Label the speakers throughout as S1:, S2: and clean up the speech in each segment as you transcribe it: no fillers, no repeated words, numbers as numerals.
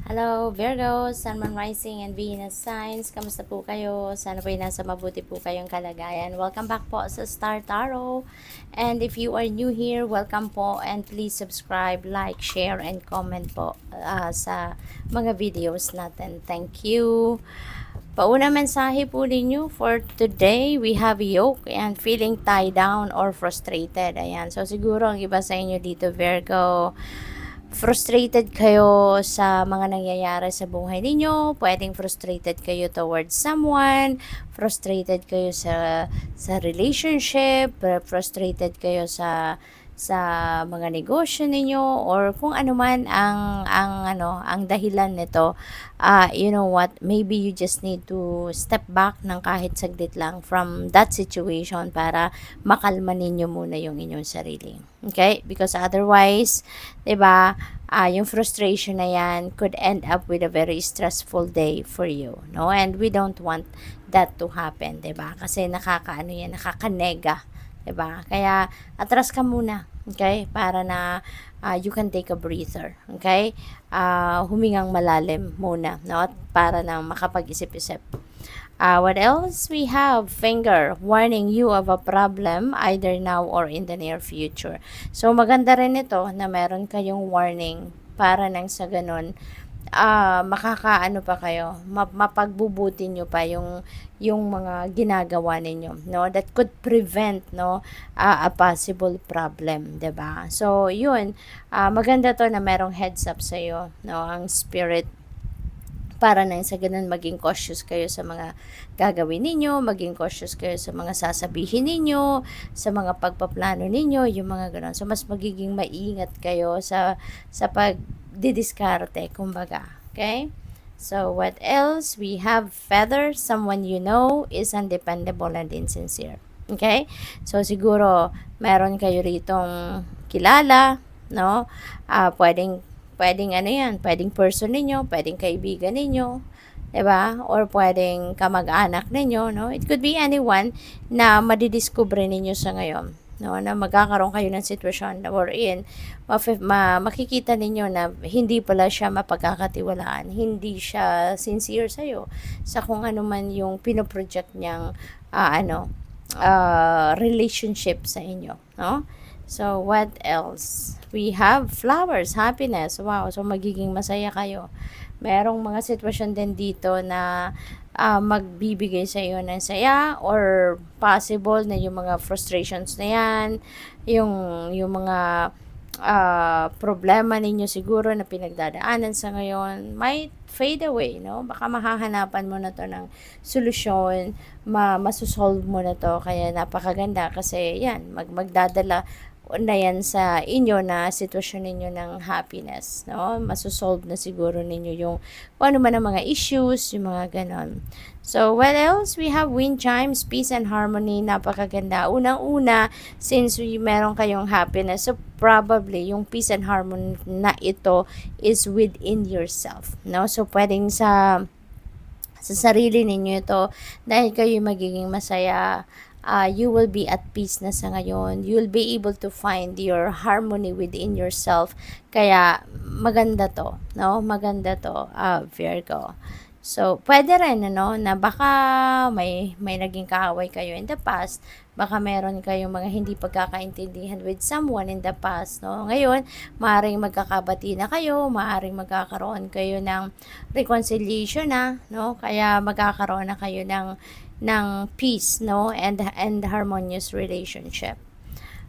S1: Hello Virgo, Sun, Moon, Rising, and Venus signs. Kamusta po kayo? Sana po ay nasa mabuti po kayong kalagayan. Welcome back po sa Star Tarot. And if you are new here, welcome po and please subscribe, like, share, and comment po sa mga videos natin. Thank you. Pauna mensahe po ninyo for today, we have yoke and feeling tied down or frustrated. Ayan. So siguro ang iba sa inyo dito, Virgo, frustrated kayo sa mga nangyayari sa buhay ninyo, pwedeng frustrated kayo towards someone, frustrated kayo sa relationship, frustrated kayo sa mga negosyo ninyo or kung ano man ang dahilan nito. You know what, maybe you just need to step back ng kahit saglit lang from that situation para makalma ninyo muna yung inyong sarili. Okay? Because otherwise, 'di ba, yung frustration na yan could end up with a very stressful day for you, no? And we don't want that to happen, 'di ba? Kasi nakakaano yan, nakakanega, 'di ba? Kaya atras ka muna, okay? Para na you can take a breather, okay? Humingang malalim muna, no? Para na makapag-isip-isip. What else? We have finger warning you of a problem either now or in the near future. So maganda rin ito na meron kayong warning para nang sa ganun makakaano pa kayo, mapagbubuti nyo pa yung mga ginagawa ninyo, no? That could prevent, no, a possible problem, 'di ba? So yun, maganda to na merong heads up sa iyo, no, ang spirit, para nang sa ganun maging cautious kayo sa mga gagawin ninyo, maging cautious kayo sa mga sasabihin ninyo, sa mga pagpaplano ninyo, yung mga ganun. So, mas magiging maingat kayo sa pagdidiskarte, kumbaga. Okay? So, what else? We have feather. Someone you know is undependable and insincere. Okay? So, siguro, meron kayo ritong kilala, no? Pwedeng ano yan, pwedeng person ninyo, pwedeng kaibigan ninyo, 'di ba? Or pwedeng kamag-anak ninyo, no? It could be anyone na madidiscover ninyo sa ngayon, no? Na magkakaroon kayo ng sitwasyon na wherein makikita ninyo na hindi pala siya mapagkakatiwalaan, hindi siya sincere sa iyo sa kung ano man yung pinoproject niyang relationship sa inyo, no? So, what else? We have flowers, happiness. Wow, so magiging masaya kayo. Merong mga sitwasyon din dito na magbibigay sa iyo ng saya or possible na yung mga frustrations na yan, yung, yung mga problema ninyo siguro na pinagdadaanan sa ngayon might fade away, no? Baka mahahanapan mo na to ng solusyon, masusolve mo na to. Kaya napakaganda kasi yan, magdadala na yan sa inyo na sitwasyon ninyo ng happiness, no? Masusolve na siguro ninyo yung kung ano man ang mga issues, yung mga ganon. So, what else? We have wind chimes, peace and harmony. Napakaganda. Unang-una, since meron kayong happiness, so probably yung peace and harmony na ito is within yourself, no? So, pwedeng sa sarili ninyo ito dahil kayo magiging masaya. You will be at peace na sa ngayon. You'll be able to find your harmony within yourself. Kaya maganda to, no? Maganda to, Virgo. So, pwede rin, ano, na baka may naging kaaway kayo in the past, baka meron kayong mga hindi pagkakaintindihan with someone in the past, no? Ngayon, maaaring magkakabati na kayo, maaaring magkakaroon kayo ng reconciliation na, no? Kaya magkakaroon na kayo ng peace, no? And harmonious relationship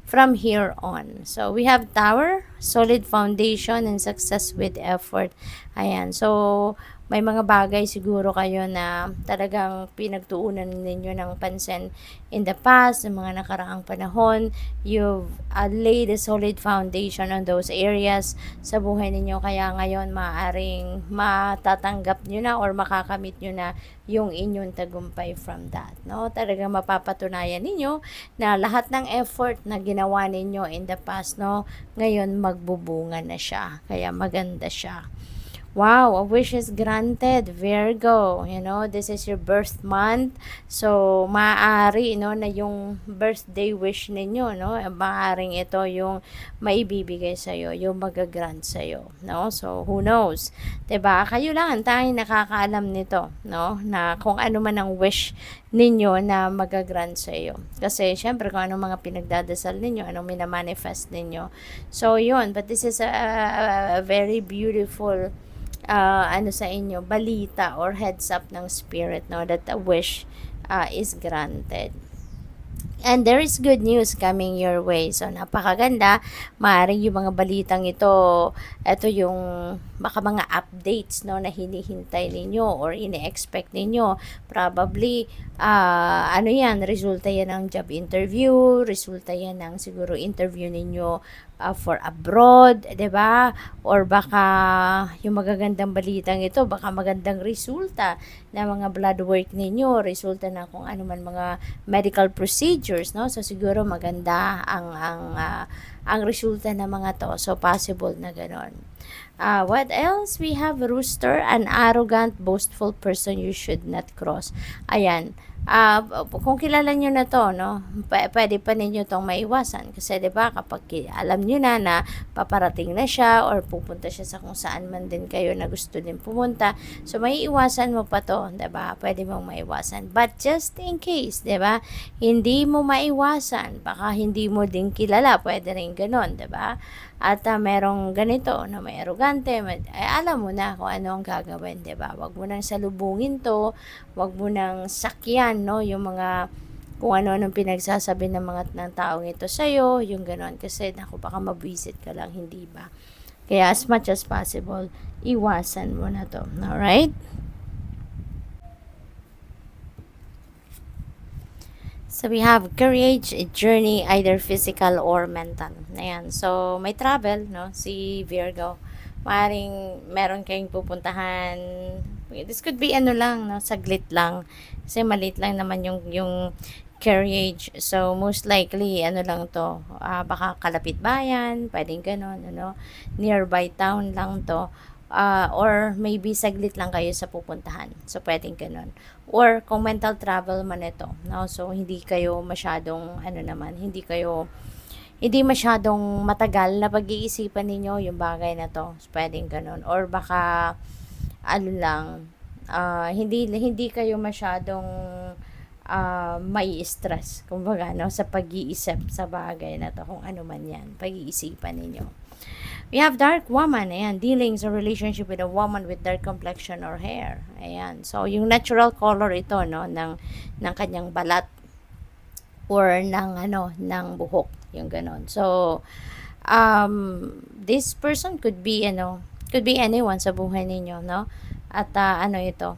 S1: from here on. So, we have tower, solid foundation, and success with effort. Ayan. So, may mga bagay siguro kayo na talagang pinagtuunan ninyo ng pansin in the past, ng mga nakaraang panahon. You've laid a solid foundation on those areas sa buhay ninyo. Kaya ngayon, maaaring matatanggap nyo na or makakamit nyo na yung inyong tagumpay from that, no? Talagang mapapatunayan ninyo na lahat ng effort na ginawa ninyo in the past, no, ngayon magbubunga na siya. Kaya maganda siya. Wow, a wish is granted, Virgo. You know, this is your birth month. So, maaari, no, na yung birthday wish ninyo, no, maaaring ito yung maibibigay sa'yo, yung magagrant sa'yo, no? So, who knows? 'Di ba? Kayo lang ang tanging nakakaalam nito, no, na kung ano man ang wish ninyo na magagrant sa iyo. Kasi, syempre, kung anong mga pinagdadasal ninyo, anong minamanifest ninyo. So, yun. But this is a very beautiful ano sa inyo, balita or heads up ng spirit, no, that a wish is granted. And there is good news coming your way. So, napakaganda. Maaaring yung mga balitang ito yung baka mga updates, no, na hinihintay ninyo or ine-expect ninyo. Probably, ano yan, resulta yan ng job interview, resulta yan ng siguro interview ninyo for abroad, 'di ba? Or baka yung magagandang balitang ito, baka magandang resulta ng mga blood work ninyo, resulta ng kung ano man mga medical procedures, no? So siguro maganda ang resulta ng mga to. So possible na ganon. What else? We have rooster, an arrogant, boastful person you should not cross. Ayan. Kung kilala nyo na to, no, pwede pa ninyo tong maiwasan. Kasi, di ba, kapag alam nyo na paparating na siya or pupunta siya sa kung saan man din kayo na gusto din pumunta, so may iwasan mo pa to, di ba? Pwede mong maiwasan. But just in case, di ba, hindi mo maiwasan, baka hindi mo din kilala, pwede rin ganon, di ba? At merong ganito na may arrogante, alam mo na kung ano ang gagawin, 'di ba? Wag mo nang salubungin 'to, wag mo nang sakyan, no, yung mga kung ano-anong pinagsasabi ng mga ng taong ito sa iyo, yung gano'n kasi naku baka mabwisit ka lang, hindi ba? Kaya as much as possible, iwasan mo na 'to. All right? So, we have courage, a journey, either physical or mental. Ayan. So, may travel, no? Si Virgo. Maring meron kayong pupuntahan. This could be ano lang, no? Saglit lang. Kasi maliit lang naman yung carriage. So, most likely, ano lang to, baka kalapit bayan, pwedeng ganun, ano? Nearby town lang to. Or maybe saglit lang kayo sa pupuntahan. So, pwedeng ganun. Or kung mental travel man ito, no? So hindi kayo masyadong ano naman, hindi masyadong matagal na pag-iisipan ninyo yung bagay na to. So, pwedeng ganun. Or baka ano lang, hindi hindi kayo masyadong may stress kumbaga, no, sa pag-iisip sa bagay na to, kung ano man yan, pag-iisipan ninyo. We have dark woman, ayan, dealings or relationship with a woman with dark complexion or hair. Ayan. So, yung natural color ito, no, ng kanyang balat or ng buhok, yung ganon. So, this person could be anyone sa buhay ninyo, no? At ano ito,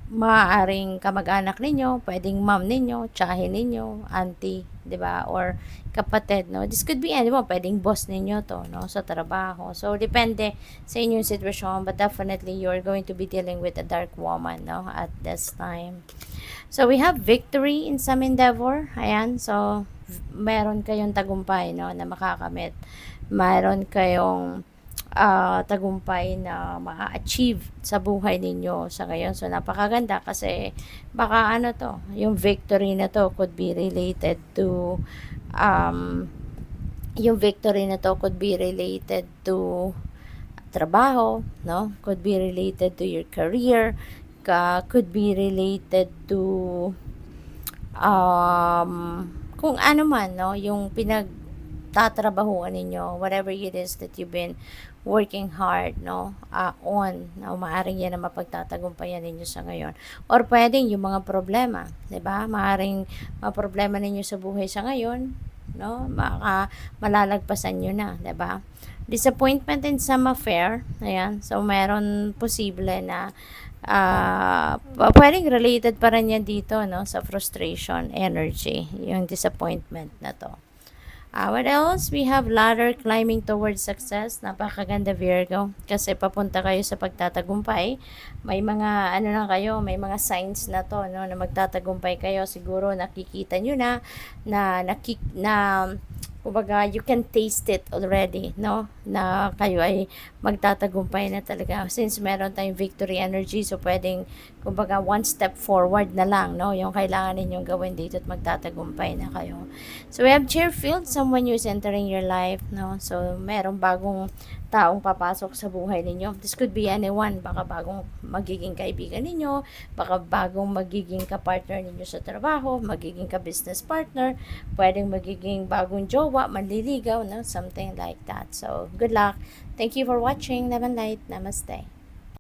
S1: maaaring kamag-anak ninyo, pwedeng mom ninyo, tiyahin ninyo, auntie, 'di ba? Or kapatid, no? This could be anyone, pwedeng boss ninyo to, no? Sa trabaho. So, depende sa inyong sitwasyon, but definitely you're going to be dealing with a dark woman, no? At this time. So, we have victory in some endeavor. Ayan. So, meron kayong tagumpay, no, na makakamit. Meron kayong tagumpay na ma-achieve sa buhay ninyo sa ngayon. So, napakaganda kasi baka ano to, yung victory na to could be related to yung victory na to could be related to trabaho, no? Could be related to your career, could be related to kung ano man, no, yung pinagtatrabahuan ninyo, whatever it is that you've been working hard, no, on, na maaring yan na mapagtatagumpayan ninyo sa ngayon. Or pwedeng yung mga problema, 'di ba? Maaring mga problema ninyo sa buhay sa ngayon, no, malalagpasan nyo na, 'di ba? Disappointment in some affair, ayan. So, meron posible na pwedeng related pa rin yan dito, no, sa frustration energy, yung disappointment na to. What else? We have ladder climbing towards success. Napakaganda, Virgo. Kasi papunta kayo sa pagtatagumpay. May mga, ano na kayo, may mga signs na to, no, na magtatagumpay kayo. Siguro nakikita nyo na kumbaga, you can taste it already, no? Na kayo ay magtatagumpay na talaga. Since meron tayong victory energy, so pwedeng, kumbaga, one step forward na lang, no? Yung kailangan ninyong gawin dito at magtatagumpay na kayo. So, we have Cheerfield, someone who is entering your life, no? So, merong bagong taong papasok sa buhay ninyo. This could be anyone. Baka bagong magiging kaibigan ninyo, baka bagong magiging kapartner ninyo sa trabaho, magiging ka-business partner, pwedeng magiging bagong jowa, manliligaw, no? Something like that. So, good luck. Thank you for watching. Love and light. Namaste.